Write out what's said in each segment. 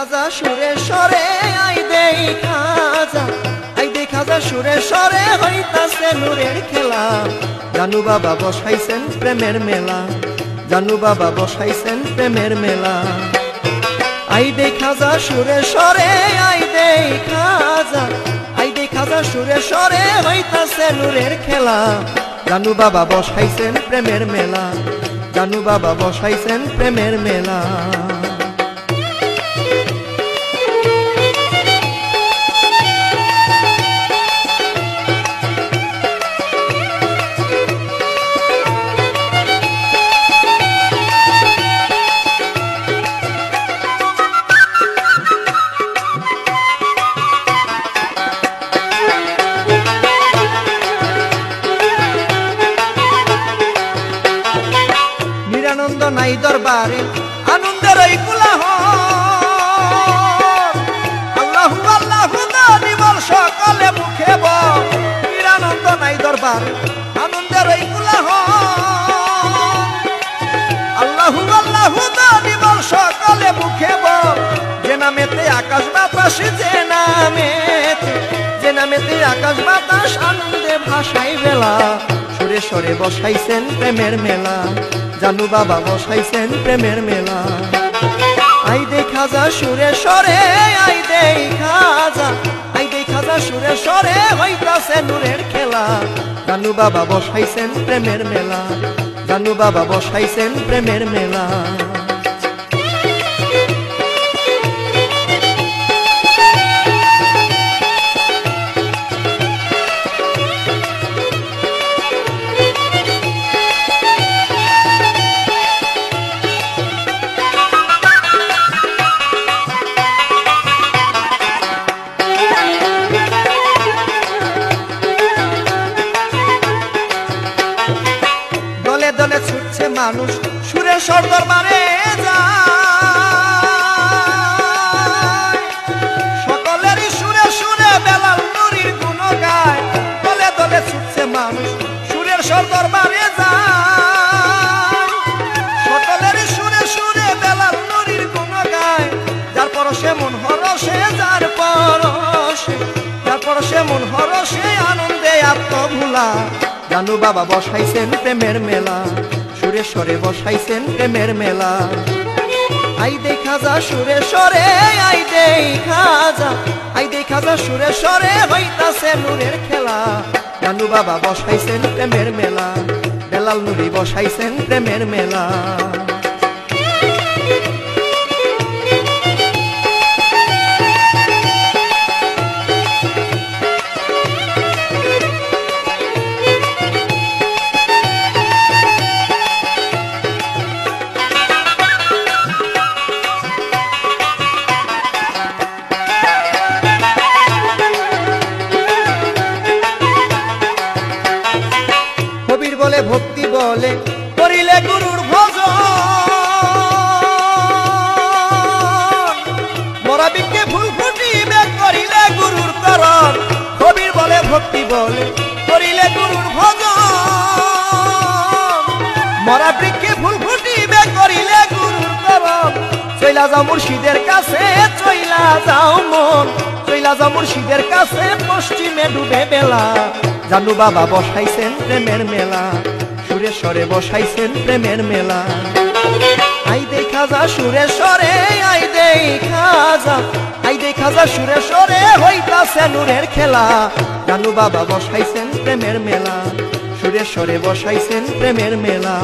খাজা সুরে সরে আই দেখা যা সুরে সরে হইতাছে নূরের খেলা জানু বাবা বসাইছেন প্রেমের মেলা জানু বাবা বসাইছেন প্রেমের মেলা আই দেখা যা সুরে সরে আই দেখা যা সুরে সরে হইতাছে নূরের খেলা জানু বাবা বসাইছেন প্রেমের মেলা জানু বাবা বসাইছেন প্রেমের মেলা আনন্দ নাই দরবারে আনন্দের এই কোলাহল আল্লাহু আল্লাহু দানি বল সকলে মুখে বল নিরানন্দ নাই দরবারে আনন্দের এই কোলাহল আল্লাহু আল্লাহু দানি বল সকলে মুখে বল যে নামেতে আকাশ বাতাস যে নামেতে আকাশ বাতাস আনন্দে ভাসাই বেলা সুরে সরে বসাইছেন প্রেমের মেলা জানু বাবা বসাইছেন প্রেমের মেলা আই দেখা যা সুরে সরে আই দেখা যা সুরে সরে হইতাছে নূরের খেলা জানু বাবা বসাইছেন প্রেমের মেলা জানু বাবা বসাইছেন প্রেমের মেলা দলে ছুটছে মানুষ সুরেশ্বর দরবারে যায় সকলেরই সুরে সুরে বেলাল নুরির গুণ গায় দলে দলে ছুটছে মানুষ সুরেশ্বর দরবারে যায় সকলেরই সুরে সুরে বেলাল নুরির গুণ গায় যার পরশে মন হরসে যার পরশে মন হরসে আনন্দে আত্মভুলা জানু বাবা বসাইছেন প্রেমের মেলা সুরে সরে বসাইছেন প্রেমের মেলা আই দেখা যা সুরে সরে আই দেখা যা সুরে সরে হইতাছে নূরের খেলা জানু বাবা বসাইছেন প্রেমের মেলা বেলাল নুরি বসাইছেন প্রেমের মেলা বলে ভক্তি বলে করিলে গুরুর ভজন মরাবিকে ফুল ফুটিবে করিলে গুরুর করণ কবির বলে ভক্তি বলে করিলে গুরুর ভজন মরাবিকে ফুল ফুটিবে করিলে গুরুর করণ চইলা যাও মুর্শিদের কাছে চইলা যাও মন চইলা যাও মুর্শিদের কাছে পশ্চিমে ডুবে বেলা জানু বাবা বসাইছেন প্রেমের মেলা সুরে সরে বসাইছেন প্রেমের মেলা আই দেখা যা সুরে সরে আই দেখা যা সুরে সরে হইতাছে নূরের খেলা জানু বাবা বসাইছেন প্রেমের মেলা সুরে সরে বসাইছেন প্রেমের মেলা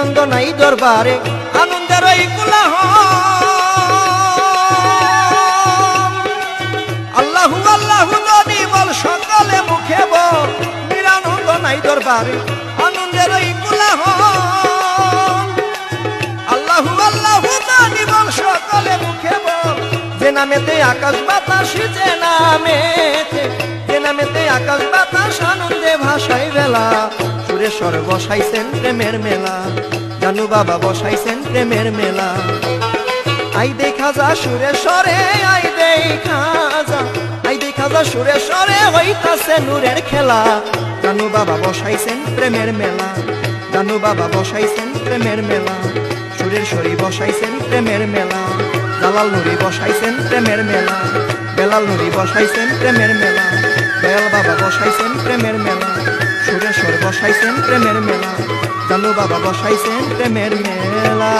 আনন্দ নাই দরবারে আনন্দের এই কোলাহল আল্লাহু আল্লাহু দানি বল সকলে মুখে বল নিরানন্দ নাই দরবারে আনন্দের এই কোলাহল আল্লাহু আল্লাহু দানি বল সকলে মুখে বল যে নামেতে আকাশ বাতাস যে নামেতে আকাশ বাতাস আনন্দে ভাসাই বেলা সুরেশ্বর বসাইছেন প্রেমের মেলা জানু বাবা বসাইছেন প্রেমের মেলা আই দেখা যা সুরেশ্বরে আই দেখা যা সুরেশ্বরে হইতাছে নূরের খেলা জানু বাবা বসাইছেন প্রেমের মেলা জানু বাবা বসাইছেন প্রেমের মেলা সুরেশ্বরী বসাইছেন প্রেমের মেলা জালাল নুরি বসাইছেন প্রেমের মেলা বেলাল নুরি বসাইছেন প্রেমের মেলা দয়াল বাবা বসাইছেন প্রেমের মেলা সুরেশ্বর বসাইছেন প্রেমের মেলা জানু বাবা বসাইছেন প্রেমের মেলা।